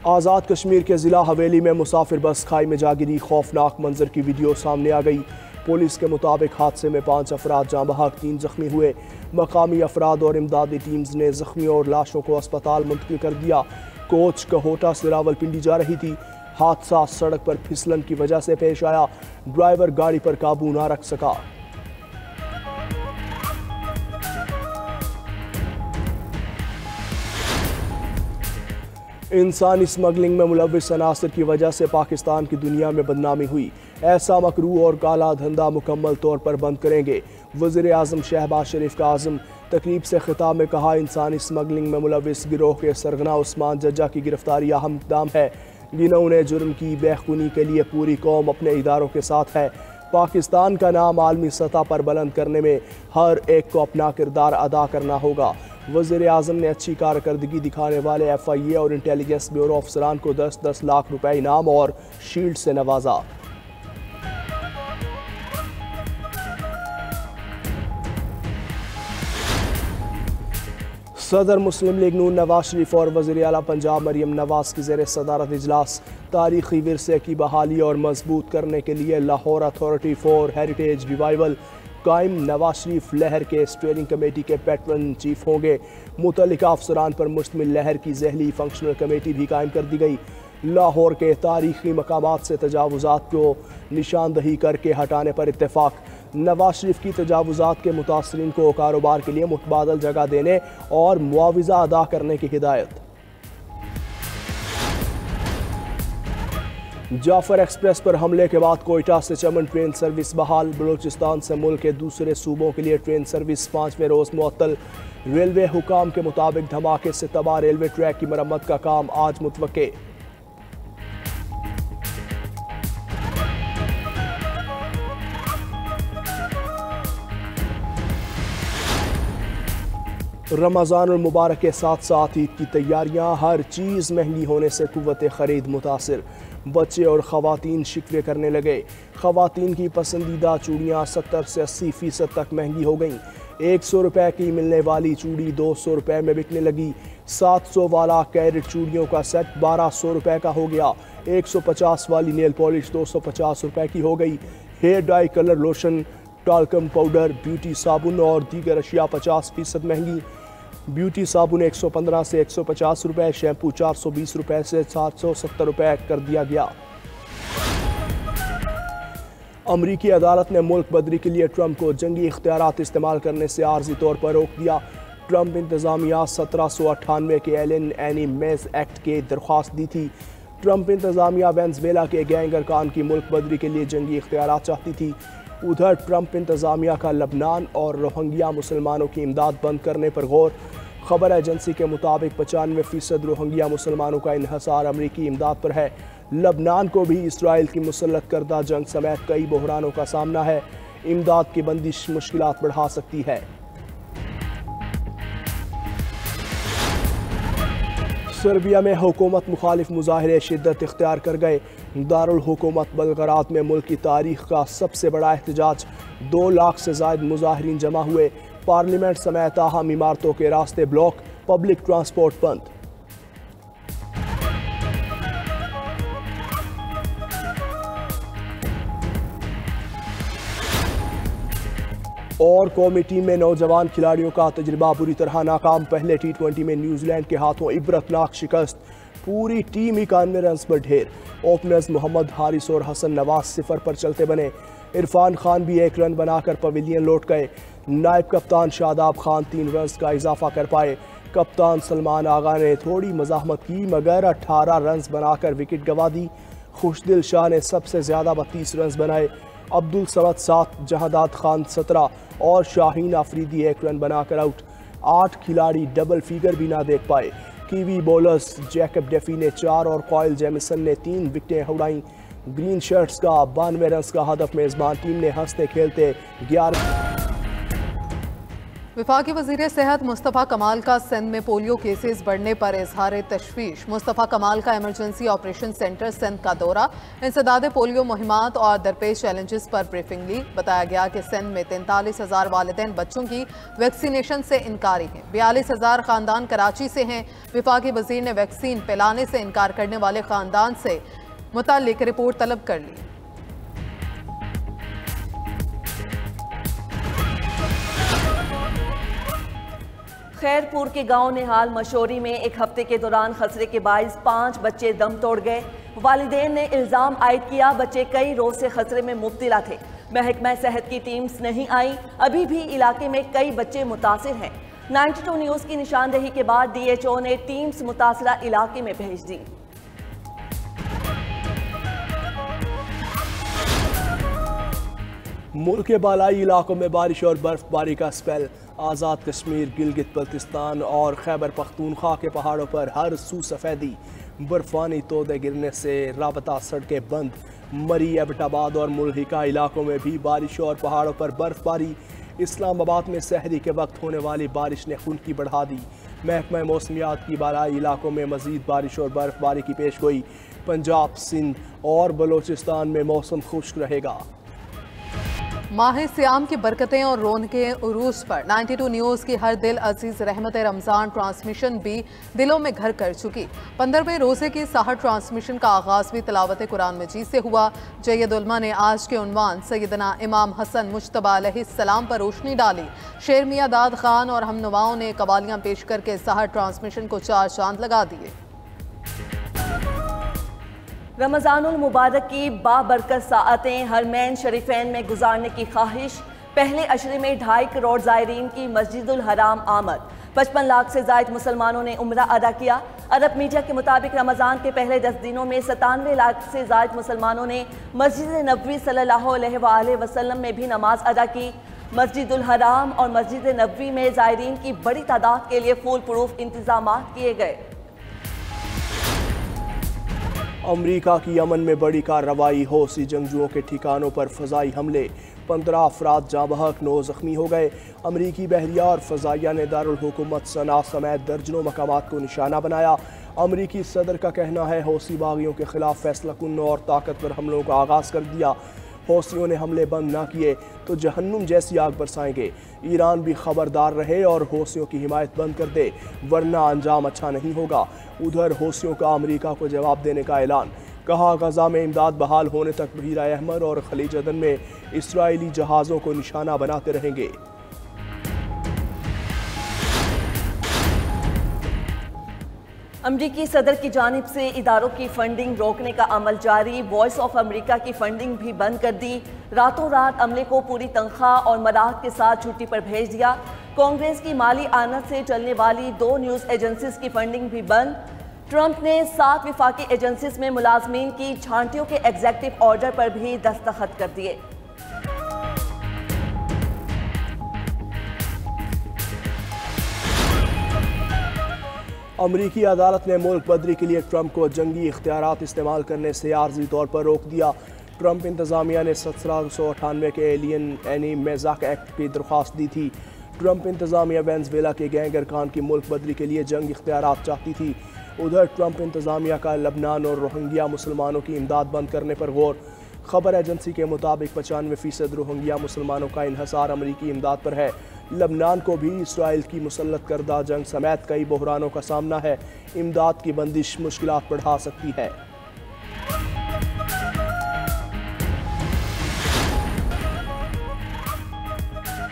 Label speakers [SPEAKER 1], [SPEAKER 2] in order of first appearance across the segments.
[SPEAKER 1] आज़ाद कश्मीर के ज़िला हवेली में मुसाफिर बस खाई में जा गिरी। खौफनाक मंजर की वीडियो सामने आ गई। पुलिस के मुताबिक हादसे में 5 अफराद जाँ बहक 3 जख्मी हुए। मकामी अफराद और इमदादी टीम्स ने जख्मियों और लाशों को अस्पताल मुंतकिल कर दिया। कोच कहोटा से रावलपिंडी जा रही थी। हादसा सड़क पर फिसलन की वजह से पेश आया। ड्राइवर गाड़ी पर काबू ना रख सका। इंसानी स्मगलिंग में मुलविस अनासर की वजह से पाकिस्तान की दुनिया में बदनामी हुई। ऐसा मकरू और काला धंधा मुकम्मल तौर पर बंद करेंगे। वज़ीर आज़म शहबाज शरीफ का आज़म तकरीब से खिताब में कहा, इंसानी स्मगलिंग में मुलविस गिरोह के सरगना उस्मान जज्जा की गिरफ्तारी अहम इक़दाम है। जिन्होंने जुर्म की बेखुनी के लिए पूरी कौम अपने इदारों के साथ है। पाकिस्तान का नाम आलमी सतह पर बुलंद करने में हर एक को अपना किरदार अदा करना होगा। वज़ीर आज़म ने अच्छी कारकर्दगी दिखाने वाले FIA और इंटेलिजेंस ब्यूरो अफसरान को 10-10 लाख रुपए इनाम और शील्ड से नवाजा। सदर मुस्लिम लीग नून नवाज शरीफ और वज़ीर आला पंजाब मरियम नवाज की ज़ेर सदारत इजलास तारीखी विरसे की बहाली और मजबूत करने के लिए Lahore authority for heritage revival कायम। नवाज शरीफ लहर के स्टीयरिंग कमेटी के पैटर्न चीफ होंगे। मुतल्लिका अफसरान पर मुश्तमिल लहर की ज़हली फंक्शनल कमेटी भी कायम कर दी गई। लाहौर के तारीखी मकामात से तजावुज़ात को निशानदही करके हटाने पर इत्तेफाक। नवाज शरीफ की तजावुज़ात के मुतासरीन को कारोबार के लिए मुतबादल जगह देने और मुआवजा अदा करने की हिदायत। जाफर एक्सप्रेस पर हमले के बाद कोयटा से चमन ट्रेन सर्विस बहाल। बलूचिस्तान से मुल्क के दूसरे सूबों के लिए ट्रेन सर्विस 5वें रोज़ मुअत्तल। रेलवे हुकाम के मुताबिक धमाके से तबाह रेलवे ट्रैक की मरम्मत का काम आज मुतवक्के। रमज़ानुल मुबारक के साथ साथ ईद की तैयारियां। हर चीज़ महंगी होने से कुव्वत ख़रीद मुतासिर। बच्चे और ख़वातीन शिकवे करने लगे। ख़वातीन की पसंदीदा चूड़ियाँ 70 से 80% तक महंगी हो गईं। 100 रुपये की मिलने वाली चूड़ी 200 रुपये में बिकने लगी। 700 वाला कैरेट चूड़ियों का सेट 1200 रुपये का हो गया। 150 वाली नेल पॉलिश 250 रुपये की हो गई। Hair dye, colour lotion, talcum powder, beauty साबुन और दीगर अशिया 50% महंगी। ब्यूटी साबुन 115 से 150 रुपये, शैम्पू 420 रुपये से 770 रुपये कर दिया गया। अमरीकी अदालत ने मुल्क बदरी के लिए ट्रंप को जंगी इख्तियारात इस्तेमाल करने से आर्जी तौर पर रोक दिया। ट्रंप इंतज़ामिया 1798 के एलन एनी मेज एक्ट के दरख्वास्त दी थी। ट्रंप इंतज़ामिया वेनेज़ुएला के गैंग अरकान की मुल्क बदरी के लिए जंगी इख्तियारात चाहती थी। उधर ट्रंप इंतज़ामिया का लबनान और रोहिंग्या मुसलमानों की इमदाद बंद करने पर गौर। खबर एजेंसी के मुताबिक 95% रोहिंग्या मुसलमानों का इन्हसार अमरीकी इमदाद पर है। लबनान को भी इसराइल की मुसल्लत करदा जंग समेत कई बहरानों का सामना है। इमदाद की बंदिश मुश्किलात बढ़ा सकती है। सर्बिया में हुकूमत मुखालिफ मुजाहिरे शिद्दत इख्तियार कर गए। दारुल हुकूमत बलगराद में मुल्क की तारीख का सबसे बड़ा एहतजाज। 2 लाख से ज़ायद मुजाहिरीन जमा हुए। पार्लियामेंट समेत अहम इमारतों के रास्ते ब्लॉक, पब्लिक ट्रांसपोर्ट बंद। और कौमी टीम में नौजवान खिलाड़ियों का तजुर्बा बुरी तरह नाकाम। पहले T20 में न्यूजीलैंड के हाथों इबरतनाक शिकस्त। पूरी टीम 91 रन पर ढेर। ओपनर्स मोहम्मद हारिस और हसन नवाज 0 पर चलते बने। इरफान खान भी 1 रन बनाकर पवेलियन लौट गए। नायब कप्तान शादाब खान 3 रन का इजाफा कर पाए। कप्तान सलमान आगा ने थोड़ी मज़ाहमत की मगर 18 रन बनाकर विकेट गंवा दी। खुशदिल शाह ने सबसे ज़्यादा 32 रन बनाए। अब्दुल समद 7, जहादात खान 17 और शाहीन आफरीदी 1 रन बनाकर आउट। 8 खिलाड़ी डबल फिगर भी ना देख पाए। कीवी बॉलर्स जैकब डेफी ने 4 और कॉयल जेमिसन ने 3 विकेटें उड़ाईं। ग्रीन शर्ट्स का 92 रन का हदफ मेज़बान टीम ने हंसते खेलते 11
[SPEAKER 2] वफाकी वज़ीर सेहत मुस्तफ़ा कमाल का सिंध में पोलियो केसेस बढ़ने पर इजहार तशवीश। मुस्तफ़ा कमाल का इमरजेंसी ऑपरेशन सेंटर सिंध का दौरा, इंसदाद पोलियो मुहिमात और दरपेश चैलेंजेस पर ब्रीफिंग ली। बताया गया कि सिंध में 43,000 वालिदैन बच्चों की वैक्सीनेशन से इनकारी हैं। 42,000 ख़ानदान कराची से हैं। वफाकी वज़ीर ने वैक्सीन पिलाने से इनकार करने वाले ख़ानदान से मुताल्लिक रिपोर्ट तलब कर ली।
[SPEAKER 3] खैरपुर के गांव निहाल मशोरी में एक हफ्ते के दौरान खसरे के बाइस 5 बच्चे दम तोड़ गए। वालिदैन ने इल्जाम आयद किया बच्चे कई रोज से खसरे में मुब्तला थे। महकमा सेहत की टीम्स नहीं आई। अभी भी इलाके में कई बच्चे मुतासिर हैं। 92 न्यूज़ की निशानदेही के बाद DHO ने टीम्स मुतासरा इलाके में भेज दी।
[SPEAKER 1] मुल्क के बालाई इलाकों में बारिश और बर्फबारी का स्पेल। आज़ाद कश्मीर, गिलगित बल्तिस्तान और खैबर पख्तूनख्वा के पहाड़ों पर हर सू सफ़ेदी। बर्फानी तोदे गिरने से राबता सड़कें बंद। मरी, एबटाबाद और मुल्हिका इलाकों में भी बारिश और पहाड़ों पर बर्फबारी। इस्लामाबाद में सहरी के वक्त होने वाली बारिश ने खुनकी बढ़ा दी। महकमा मौसमियात की बालाई इलाकों में मज़ीद बारिश और बर्फबारी की पेशगोई। पंजाब, सिंध और बलोचिस्तान में मौसम खुश्क रहेगा।
[SPEAKER 2] माह सियाम की बरकतें और रौनकें उरूस पर 92 न्यूज़ की हर दिल अजीज रहमत रमज़ान ट्रांसमिशन भी दिलों में घर कर चुकी। 15वें रोज़े की सहर ट्रांसमिशन का आगाज़ भी तिलावत कुरान मजीद से हुआ। जय्यद उलमा ने आज के उन्वान सैयदना इमाम हसन मुज्तबा अलैहिस्सलाम पर रोशनी डाली। शेर मियां दाद खान और हमनवाओं ने कवालियाँ पेश करके सहर ट्रांसमिशन को 4 चांद लगा दिए।
[SPEAKER 3] रमज़ानुल मुबारक की बाबरकत साअतें हरमैन शरीफैन में गुजारने की ख्वाहिश। पहले अशरे में 2.5 करोड़ ज़ायरीन की मस्जिदुल हराम आमद। 55 लाख से ज़ायद मुसलमानों ने उम्रा अदा किया। अरब मीडिया के मुताबिक रमज़ान के पहले 10 दिनों में 97 लाख से ज़ायद मुसलमानों ने मस्जिद नबवी सल्लल्लाहु अलैहि वसल्लम में भी नमाज अदा की। मस्जिदुल हराम और मस्जिद नबवी में ज़ायरीन की बड़ी तादाद के लिए फुल प्रूफ इंतजाम किए गए।
[SPEAKER 1] अमरीका की यमन में बड़ी कार्रवाई। हौसी जंगजुओं के ठिकानों पर फ़ज़ाई हमले। 15 अफराद जाँ बहक, 9 ज़ख्मी हो गए। अमरीकी बहरिया और फ़ज़ाइया ने दारुल हुकूमत सना समेत दर्जनों मकामात को निशाना बनाया। अमरीकी सदर का कहना है हौसी बागियों के खिलाफ फैसला कुन और ताकतवर हमलों का आगाज़ कर दिया। हौसियों ने हमले बंद ना किए तो जहन्नुम जैसी आग बरसाएंगे। ईरान भी खबरदार रहे और हौसियों की हिमायत बंद कर दे, वरना अंजाम अच्छा नहीं होगा। उधर हौसियों का अमेरिका को जवाब देने का ऐलान। कहा गजा में इमदाद बहाल होने तक बहीरा अहमर और खलीज अदन में इसराइली जहाज़ों को निशाना बनाते रहेंगे।
[SPEAKER 3] अमरीकी सदर की जानिब से इदारों की फंडिंग रोकने का अमल जारी। वॉइस ऑफ अमेरिका की फंडिंग भी बंद कर दी। रातों रात अमले को पूरी तनख्वाह और मराहत के साथ छुट्टी पर भेज दिया। कांग्रेस की माली आनत से चलने वाली 2 न्यूज़ एजेंसीज की फंडिंग भी बंद। ट्रंप ने 7 विफाकी एजेंसीज में मुलाजमीन की छांटियों के एग्जेक्टिव ऑर्डर पर भी दस्तखत कर दिए।
[SPEAKER 1] अमरीकी अदालत ने मुल्क बदरी के लिए ट्रंप को जंगी इख्तियारात इस्तेमाल करने से आर्जी तौर पर रोक दिया। ट्रंप इंतज़ामिया ने 1798 के एलियन एनी मेज़ाक एक्ट की दरख्वास्त दी थी। ट्रंप इंतज़ामिया वेनेज़ुएला के गैंग अरकान की मुल्क बदरी के लिए जंग इख्तियारात चाहती थी। उधर ट्रंप इंतज़ामिया का लबनान और रोहिंग्या मुसलमानों की इमदाद बंद करने पर गौर। खबर एजेंसी के मुताबिक 95% रोहिंग्या मुसलमानों का इन्हसार अमरीकी इमदाद पर है। लबनान को भी इसराइल की मुसल्लत करदा जंग समेत कई बहरानों का सामना है। इमदाद की बंदिश मुश्किलात बढ़ा सकती है।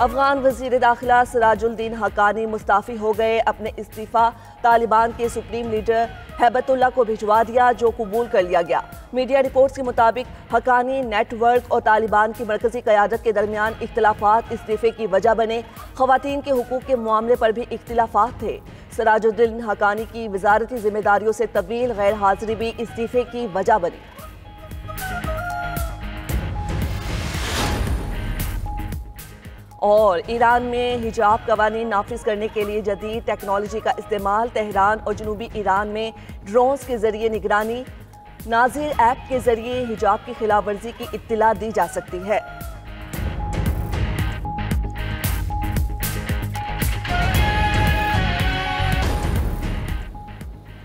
[SPEAKER 3] अफगान वज़ीर दाखिला सिराजुद्दीन हक्कानी मुस्ताफ़ी हो गए। अपने इस्तीफ़ा तालिबान के सुप्रीम लीडर हैबतुल्लाह को भिजवा दिया, जो कबूल कर लिया गया। मीडिया रिपोर्ट्स के मुताबिक हक्कानी नेटवर्क और तालिबान की मरकजी क़यादत के दरमियान इख्तिलाफ़ात इस्तीफ़े की वजह बने। ख़वातीन के हुकूक़ के मामले पर भी इख्तिलाफ़ात थे। सिराजुद्दीन हक्कानी की वज़ारती ज़िम्मेदारियों से तवील गैर हाज़िरी भी इस्तीफ़े की वजह बनी। और ईरान में हिजाब कवानीन नाफिज करने के लिए जदीद टेक्नोलॉजी का इस्तेमाल। तेहरान और जनूबी ईरान में ड्रोन्स के जरिए निगरानी। नाज़िर ऐप के जरिए हिजाब की खिलाफ वर्जी की इत्तला दी जा सकती है।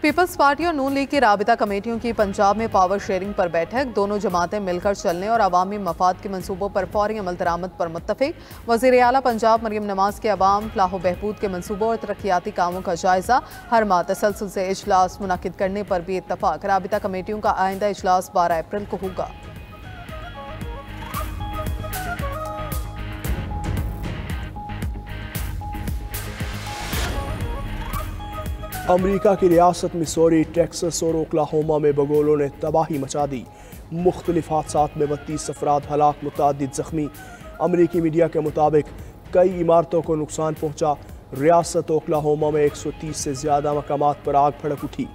[SPEAKER 2] पीपल्स पार्टी और नून लीग की राबिता कमेटियों की पंजाब में पावर शेयरिंग पर बैठक। दोनों जमातें मिलकर चलने और अवामी मफाद के मंसूबों पर फौरी अमल दरामद पर मुत्तफिक। वज़ीर आला पंजाब मरियम नवाज के अवाम फलाह व बहबूद के मंसूबों और तरक्याती कामों का जायजा। हर माह तसलसल से इजलास मुनाकिद करने पर भी इत्तफाक। राबिता कमेटियों का आइंदा इजलास 12 अप्रैल को होगा।
[SPEAKER 1] अमरीका की रियासत मिसौरी, टेक्सास और ओक्लाहोमा में बगोलों ने तबाही मचा दी। मुख्तलिफ हादसात में 32 अफराद हलाक, मुतअद्दिद जख्मी। अमरीकी मीडिया के मुताबिक कई इमारतों को नुकसान पहुंचा। रियासत ओक्लाहोमा में 130 से ज़्यादा मकामात पर आग भड़क उठी।